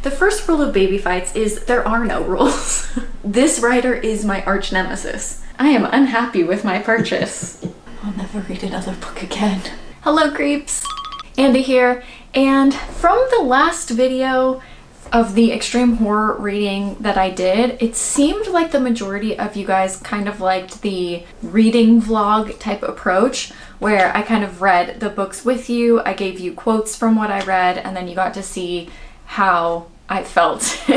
The first rule of baby fights is there are no rules. This writer is my arch nemesis. I am unhappy with my purchase. I'll never read another book again. Hello creeps, Andy here, and from the last video of the extreme horror reading that I did, it seemed like the majority of you guys kind of liked the reading vlog type approach where I kind of read the books with you, I gave you quotes from what I read, and then you got to see how I felt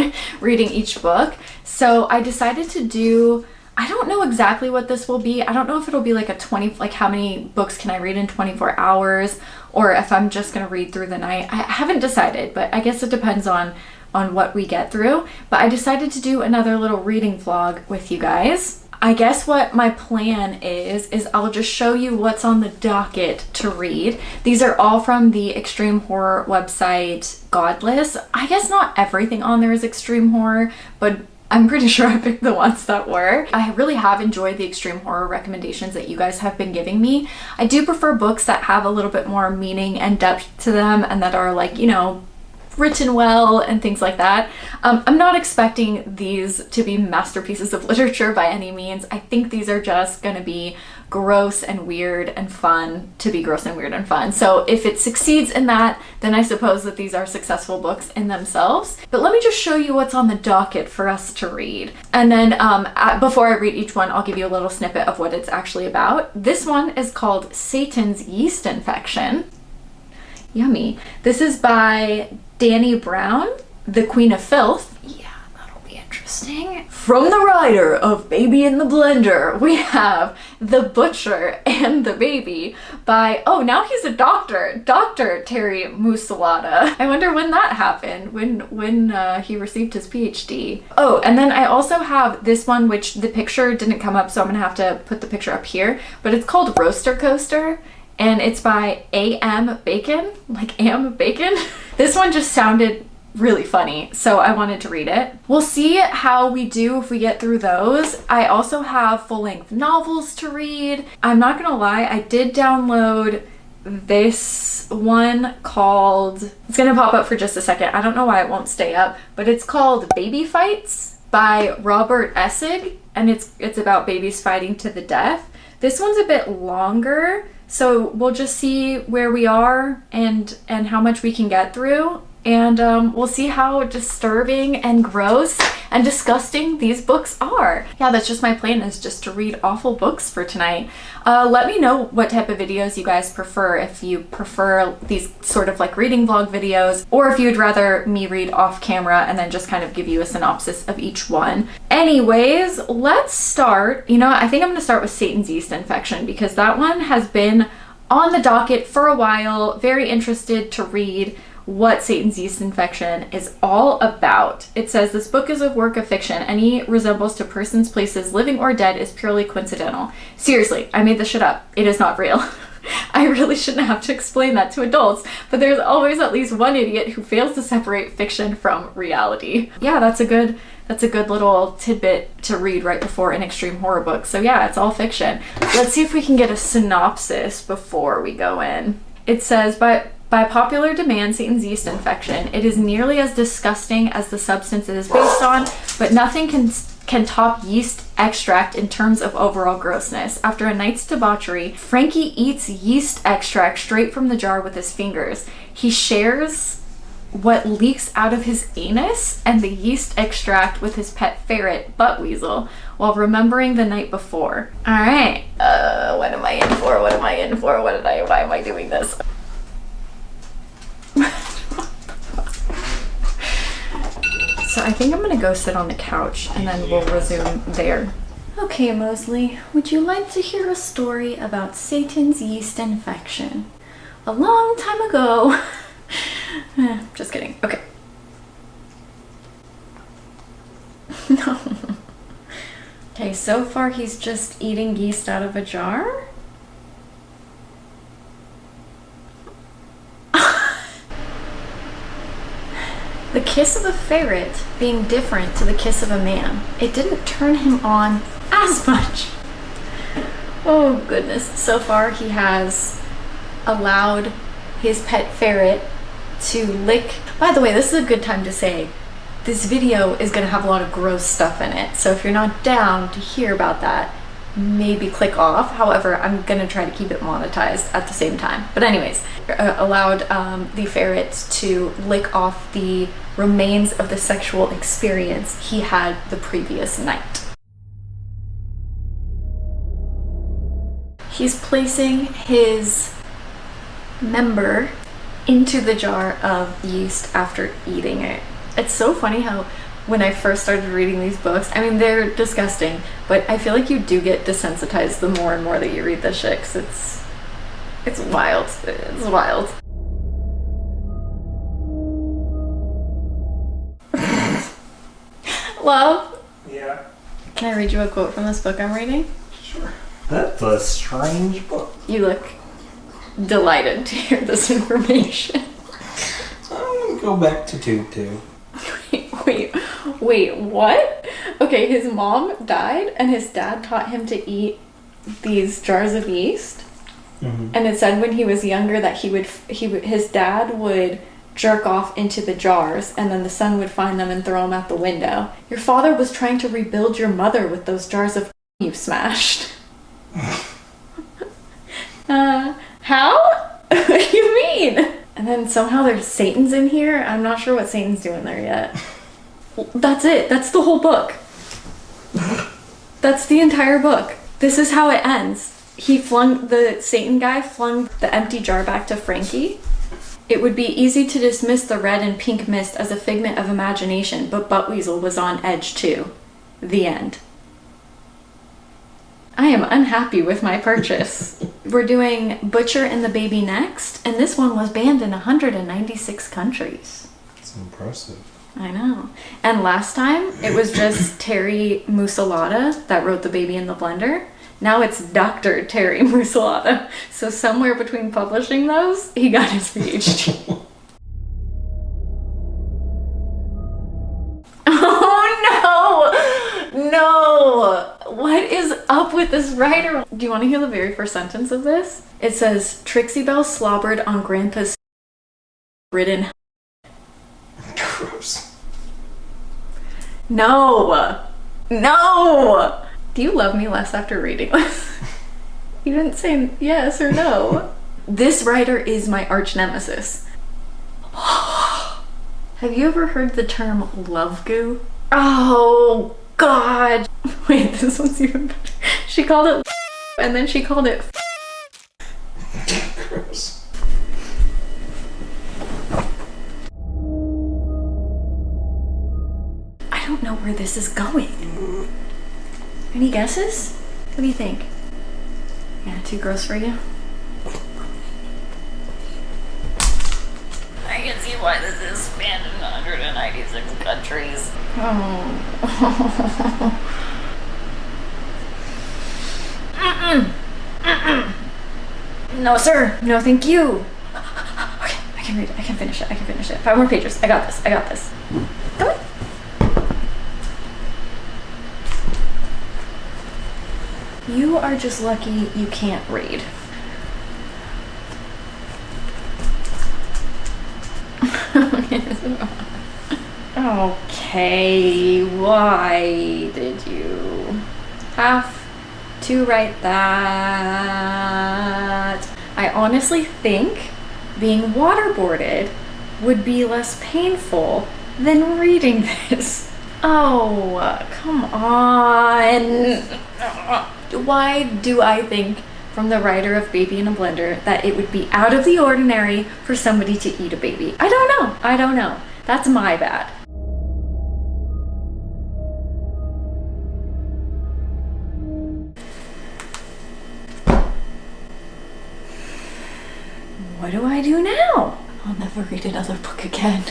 reading each book. So I decided to do, I don't know exactly what this will be. I don't know if it'll be like like how many books can I read in 24 hours, or if I'm just gonna read through the night. I haven't decided, but I guess it depends on what we get through. But I decided to do another little reading vlog with you guys. I guess what my plan is I'll just show you what's on the docket to read. These are all from the extreme horror website Godless. I guess not everything on there is extreme horror, but I'm pretty sure I picked the ones that were. I really have enjoyed the extreme horror recommendations that you guys have been giving me. I do prefer books that have a little bit more meaning and depth to them and that are like, you know, written well and things like that. I'm not expecting these to be masterpieces of literature by any means. I think these are just gonna be gross and weird and fun to be gross and weird and fun. So if it succeeds in that, then I suppose that these are successful books in themselves. But let me just show you what's on the docket for us to read. And then before I read each one, I'll give you a little snippet of what it's actually about. This one is called Satan's Yeast Infection. Yummy. This is by Danny Brown, the Queen of Filth. Yeah, that'll be interesting. From the writer of Baby in the Blender, we have The Butcher and the Baby by, oh, now he's a doctor, Dr. Terry Musalata. I wonder when that happened, when he received his PhD. Oh, and then I also have this one, which the picture didn't come up, so I'm gonna have to put the picture up here, but it's called Roaster Coaster. And it's by A.M. Bacon, like Am Bacon. This one just sounded really funny, so I wanted to read it. We'll see how we do if we get through those. I also have full-length novels to read. I'm not gonna lie, I did download this one called, it's gonna pop up for just a second. I don't know why it won't stay up, but it's called Baby Fights by Robert Essig, and it's about babies fighting to the death. This one's a bit longer, so we'll just see where we are and how much we can get through, and we'll see how disturbing and gross and disgusting these books are. Yeah, that's just my plan, is just to read awful books for tonight. Let me know what type of videos you guys prefer, if you prefer these sort of like reading vlog videos, or if you'd rather me read off camera and then just kind of give you a synopsis of each one. Anyways, let's start. You know, I think I'm gonna start with Satan's Yeast Infection because that one has been on the docket for a while. Very interested to read what Satan's Yeast Infection is all about. It says, this book is a work of fiction. Any resemblance to persons, places, living or dead is purely coincidental. Seriously, I made this shit up. It is not real. I really shouldn't have to explain that to adults, but there's always at least one idiot who fails to separate fiction from reality. Yeah, that's a good little tidbit to read right before an extreme horror book. So yeah, it's all fiction. Let's see if we can get a synopsis before we go in. It says, by popular demand, Satan's Yeast Infection. It is nearly as disgusting as the substance it is based on, but nothing can top yeast extract in terms of overall grossness. After a night's debauchery, Frankie eats yeast extract straight from the jar with his fingers. He shares what leaks out of his anus and the yeast extract with his pet ferret, Butt Weasel, while remembering the night before. All right, what am I in for? What am I in for? Why am I doing this? So I think I'm gonna go sit on the couch and then we'll resume there. Okay, Mosley, would you like to hear a story about Satan's Yeast Infection? A long time ago. Just kidding. Okay. No. Okay, so far he's just eating yeast out of a jar. The kiss of a ferret being different to the kiss of a man. It didn't turn him on as much. Oh goodness. So far he has allowed his pet ferret to lick. By the way, this is a good time to say this video is going to have a lot of gross stuff in it. So if you're not down to hear about that, maybe click off. However, I'm going to try to keep it monetized at the same time. But anyways, allowed the ferret to lick off the remains of the sexual experience he had the previous night. He's placing his member into the jar of yeast after eating it. It's so funny how when I first started reading these books, I mean, they're disgusting, but I feel like you do get desensitized the more and more that you read this shit, 'cause it's wild. It's wild. Love? Yeah. Can I read you a quote from this book I'm reading? Sure. That's a strange book. You look delighted to hear this information. I'm gonna go back to Tube 2. Wait, what? Okay, his mom died and his dad taught him to eat these jars of yeast. Mm-hmm. And it said when he was younger that his dad would jerk off into the jars and then the son would find them and throw them out the window. Your father was trying to rebuild your mother with those jars of you've smashed. How? What do you mean? And then somehow there's Satan's in here. I'm not sure what Satan's doing there yet. That's it. That's the whole book. That's the entire book. This is how it ends. The Satan guy flung the empty jar back to Frankie. It would be easy to dismiss the red and pink mist as a figment of imagination, but Buttweasel was on edge too. The end. I am unhappy with my purchase. We're doing Butcher and the Baby next, and this one was banned in 196 countries. That's impressive. I know. And last time, it was just Terry Musalata that wrote The Baby in the Blender. Now it's Dr. Terry Musalata. So somewhere between publishing those, he got his PhD. Oh no! No! What is up with this writer? Do you want to hear the very first sentence of this? It says, Trixie Belle slobbered on Grandpa's ridden. Gross. No! No! Do you love me less after reading this? You didn't say yes or no. This writer is my arch nemesis. Have you ever heard the term love goo? Oh, God. Wait, this one's even better. She called it and then she called it Gross. I don't know where this is going. Any guesses? What do you think? Yeah, too gross for you? I can see why this is spanned in 196 countries. Oh. No, sir. No, thank you. Okay, I can read it. I can finish it. I can finish it. 5 more pages. I got this. I got this. Come on. You are just lucky you can't read. Okay, why did you have to write that? I honestly think being waterboarded would be less painful than reading this. Oh, come on. Why do I think from the writer of Baby in a Blender that it would be out of the ordinary for somebody to eat a baby? I don't know. I don't know. That's my bad. What do I do now? I'll never read another book again.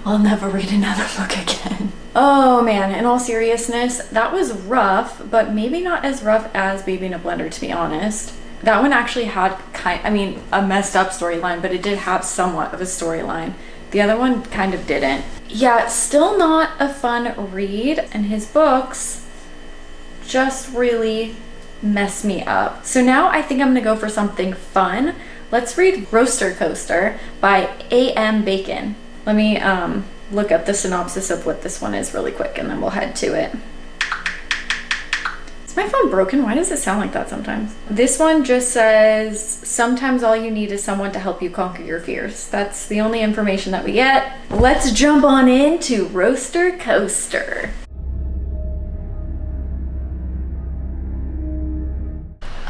I'll never read another book again. Oh man, in all seriousness, that was rough, but maybe not as rough as Baby in a Blender, to be honest. That one actually had a messed up storyline, but it did have somewhat of a storyline. The other one kind of didn't. Yeah, still not a fun read, and his books just really mess me up. So now I think I'm gonna go for something fun, Let's read Roaster Coaster by A.M. Bacon. Let me look up the synopsis of what this one is really quick, and then we'll head to it. Is my phone broken? Why does it sound like that sometimes? This one just says, sometimes all you need is someone to help you conquer your fears. That's the only information that we get. Let's jump on into Roaster Coaster.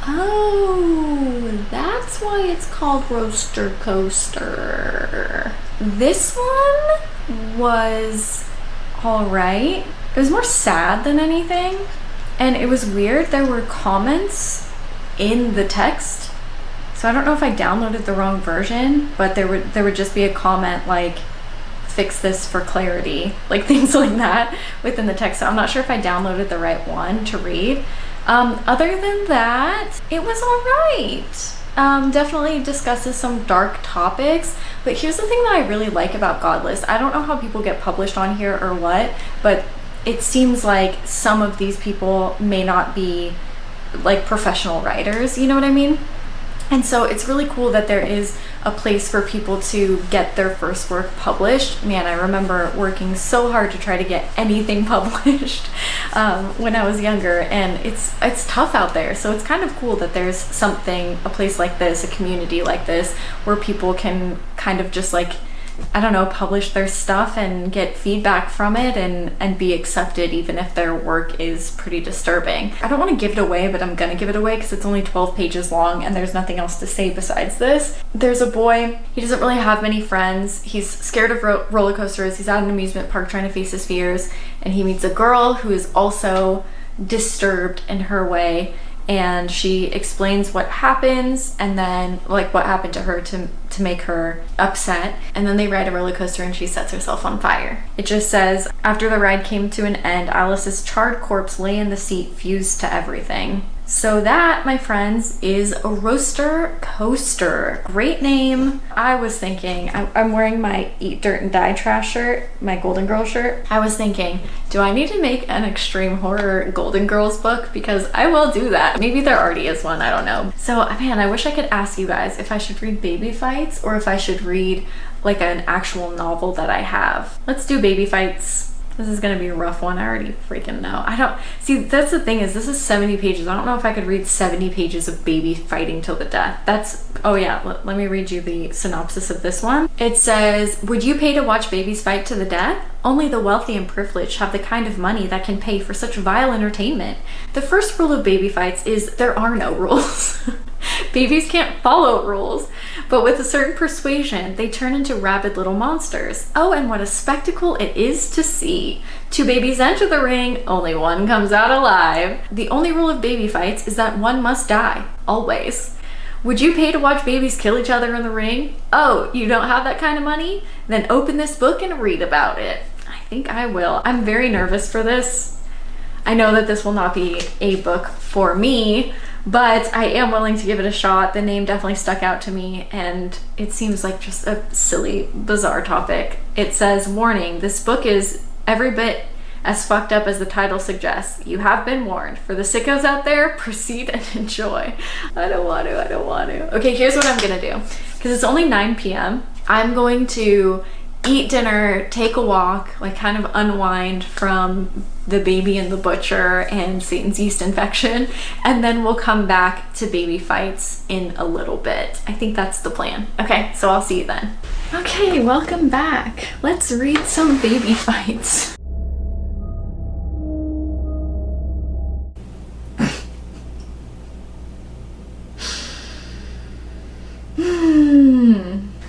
Oh, that's why it's called Roaster Coaster. This one was alright. It was more sad than anything. And it was weird, there were comments in the text. So I don't know if I downloaded the wrong version, but there would just be a comment like, fix this for clarity, like things like that within the text. So I'm not sure if I downloaded the right one to read. Other than that, it was alright. Definitely discusses some dark topics, but here's the thing that I really like about Godless. I don't know how people get published on here or what, but it seems like some of these people may not be like professional writers, you know what I mean? And so it's really cool that there is a place for people to get their first work published. Man, I remember working so hard to try to get anything published when I was younger, and it's tough out there. So it's kind of cool that there's something, a place like this, a community like this, where people can kind of just like, I don't know, publish their stuff and get feedback from it and be accepted even if their work is pretty disturbing. I don't want to give it away, but I'm gonna give it away because it's only 12 pages long and there's nothing else to say besides this. There's a boy, he doesn't really have many friends. He's scared of roller coasters. He's at an amusement park trying to face his fears, and he meets a girl who is also disturbed in her way, and she explains what happens, and then like what happened to her to make her upset, and then they ride a roller coaster and she sets herself on fire. It just says, after the ride came to an end, Alice's charred corpse lay in the seat, fused to everything. So that, my friends, is a Roaster Coaster. Great name. I was thinking, I'm wearing my Eat Dirt and Die Trash shirt, my Golden Girls shirt. I was thinking, do I need to make an extreme horror Golden Girls book? Because I will do that. Maybe there already is one, I don't know. So, man, I wish I could ask you guys if I should read Baby Fights or if I should read like an actual novel that I have. Let's do Baby Fights. This is gonna be a rough one. I already freaking know. I don't see, that's the thing, is this is 70 pages. I don't know if I could read 70 pages of baby fighting till the death. That's, oh yeah, let me read you the synopsis of this one. It says, would you pay to watch babies fight to the death? Only the wealthy and privileged have the kind of money that can pay for such vile entertainment. The first rule of Baby Fights is there are no rules. Babies can't follow rules, but with a certain persuasion, they turn into rabid little monsters. Oh, and what a spectacle it is to see. Two babies enter the ring, only one comes out alive. The only rule of Baby Fights is that one must die, always. Would you pay to watch babies kill each other in the ring? Oh, you don't have that kind of money? Then open this book and read about it. I think I will. I'm very nervous for this. I know that this will not be a book for me, but I am willing to give it a shot. The name definitely stuck out to me, and it seems like just a silly, bizarre topic. It says, warning, this book is every bit as fucked up as the title suggests. You have been warned. For the sickos out there, proceed and enjoy. I don't want to. Okay, here's what I'm gonna do. Because it's only 9 p.m. I'm going to eat dinner, take a walk, like kind of unwind from the Baby and the Butcher and Satan's yeast infection, and then we'll come back to Baby Fights in a little bit. I think that's the plan. Okay, so I'll see you then. Okay, welcome back. Let's read some Baby Fights.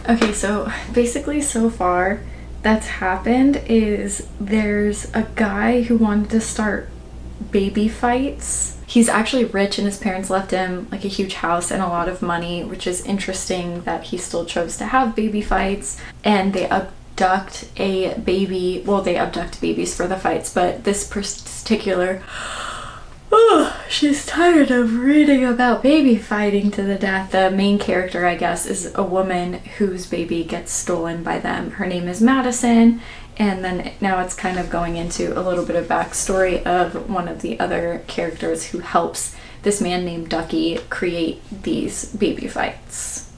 Okay, so basically so far that's happened is there's a guy who wanted to start Baby Fights. He's actually rich and his parents left him like a huge house and a lot of money, which is interesting that he still chose to have Baby Fights. And they abduct a baby, well, they abduct babies for the fights, but this particular, oh, she's tired of reading about baby fighting to the death. The main character, I guess, is a woman whose baby gets stolen by them. Her name is Madison, and then now it's kind of going into a little bit of backstory of one of the other characters who helps this man named Ducky create these baby fights.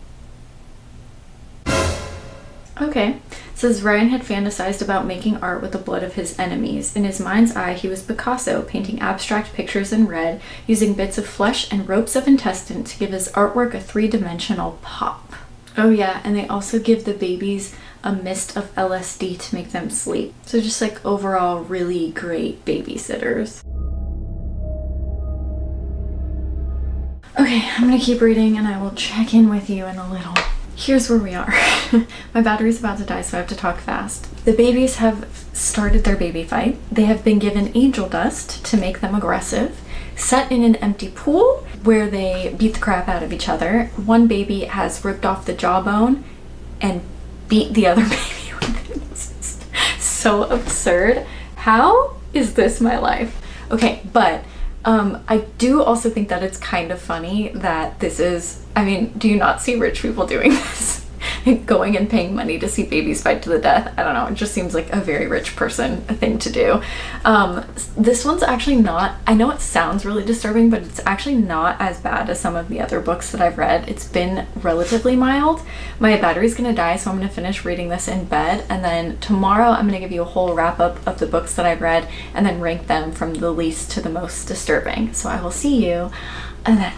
Okay. It says Ryan had fantasized about making art with the blood of his enemies. In his mind's eye, he was Picasso, painting abstract pictures in red, using bits of flesh and ropes of intestine to give his artwork a three-dimensional pop. Oh yeah, and they also give the babies a mist of LSD to make them sleep. So just like overall really great babysitters. Okay, I'm gonna keep reading and I will check in with you in a little. Here's where we are. My battery's about to die, so I have to talk fast. The babies have started their baby fight. They have been given angel dust to make them aggressive, set in an empty pool where they beat the crap out of each other. One baby has ripped off the jawbone and beat the other baby with it. It's so absurd. How is this my life? Okay, but I do also think that it's kind of funny that this is, I mean, do you not see rich people doing this? Going and paying money to see babies fight to the death. I don't know, it just seems like a very rich person thing to do. This one's actually not, I know it sounds really disturbing, but it's actually not as bad as some of the other books that I've read. It's been relatively mild. My battery's gonna die, so I'm gonna finish reading this in bed, and then tomorrow I'm gonna give you a whole wrap up of the books that I've read and then rank them from the least to the most disturbing. So I will see you and then.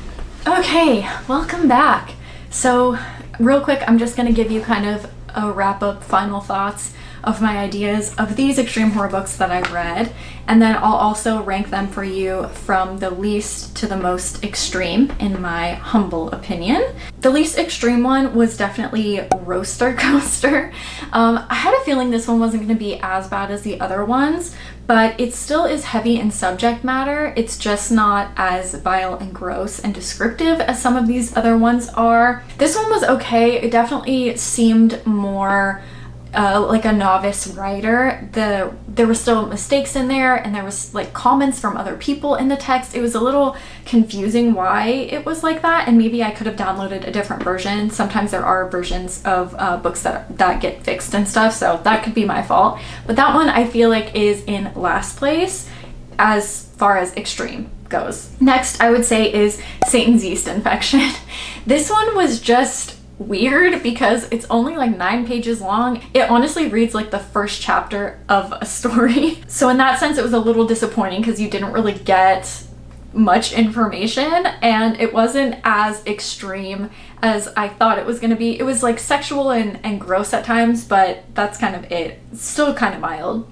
Okay, welcome back. So real quick, I'm just gonna give you kind of a wrap up final thoughts of my ideas of these extreme horror books that I've read, and then I'll also rank them for you from the least to the most extreme in my humble opinion. The least extreme one was definitely Roaster Coaster. I had a feeling this one wasn't going to be as bad as the other ones, but it still is heavy in subject matter. It's just not as vile and gross and descriptive as some of these other ones are. This one was okay. It definitely seemed more like a novice writer. There were still mistakes in there, and there was like comments from other people in the text. It was a little confusing why it was like that, and maybe I could have downloaded a different version. Sometimes there are versions of books that get fixed and stuff, so that could be my fault. But that one I feel like is in last place as far as extreme goes. Next I would say is Satan's Yeast Infection. This one was just weird because it's only like 9 pages long. It honestly reads like the first chapter of a story. So in that sense, it was a little disappointing because you didn't really get much information, and it wasn't as extreme as I thought it was going to be. It was like sexual and gross at times, but that's kind of it. It's still kind of mild.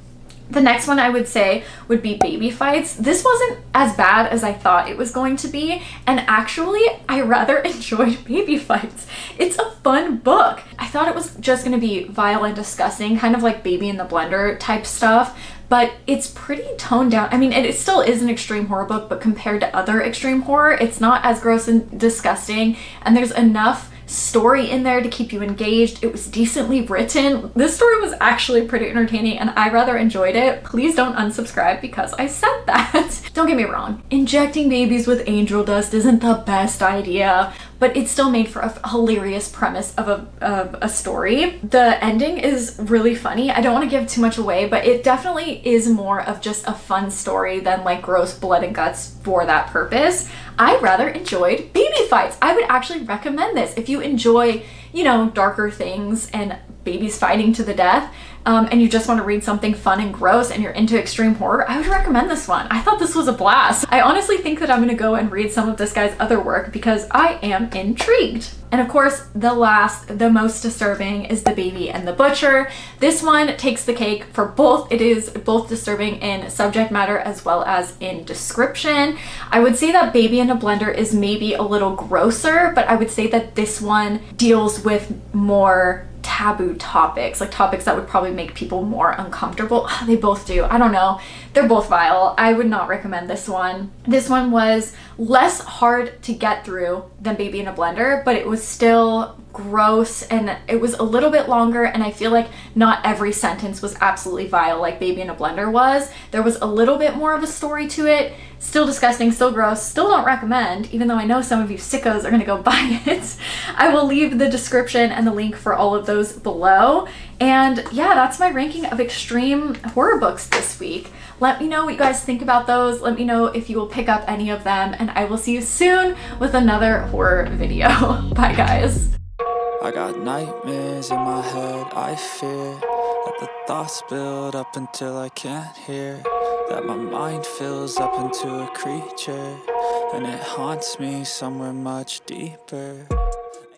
The next one I would say would be Baby Fights. This wasn't as bad as I thought it was going to be, and actually I rather enjoyed Baby Fights. It's a fun book. I thought it was just going to be vile and disgusting, kind of like Baby in the Blender type stuff, but it's pretty toned down. I mean, it still is an extreme horror book, but compared to other extreme horror, it's not as gross and disgusting, and there's enough story in there to keep you engaged. It was decently written. This story was actually pretty entertaining, and I rather enjoyed it. Please don't unsubscribe because I said that. Don't get me wrong, injecting babies with angel dust isn't the best idea, but it's still made for a hilarious premise of a story. The ending is really funny. I don't want to give too much away, but it definitely is more of just a fun story than like gross blood and guts for that purpose. I rather enjoyed Baby Fights. I would actually recommend this if you enjoy, you know, darker things and babies fighting to the death, and you just want to read something fun and gross and you're into extreme horror. I would recommend this one. I thought this was a blast. I honestly think that I'm gonna go and read some of this guy's other work because I am intrigued. And of course, the most disturbing is The Baby and the Butcher. This one takes the cake for both. It is both disturbing in subject matter as well as in description. I would say that Baby in a Blender is maybe a little grosser, but I would say that this one deals with more taboo topics, like topics that would probably make people more uncomfortable. They both do. I don't know. They're both vile. I would not recommend this one. This one was less hard to get through than Baby in a Blender, but it was still gross, and it was a little bit longer, and I feel like not every sentence was absolutely vile like Baby in a Blender was. There was a little bit more of a story to it. Still disgusting, still gross, still don't recommend, even though I know some of you sickos are gonna go buy it. I will leave the description and the link for all of those below. And yeah, that's my ranking of extreme horror books this week. Let me know what you guys think about those. Let me know if you will pick up any of them, and I will see you soon with another horror video. Bye guys. I got nightmares in my head, I fear that the thoughts build up until I can't hear, that my mind fills up into a creature, and it haunts me somewhere much deeper.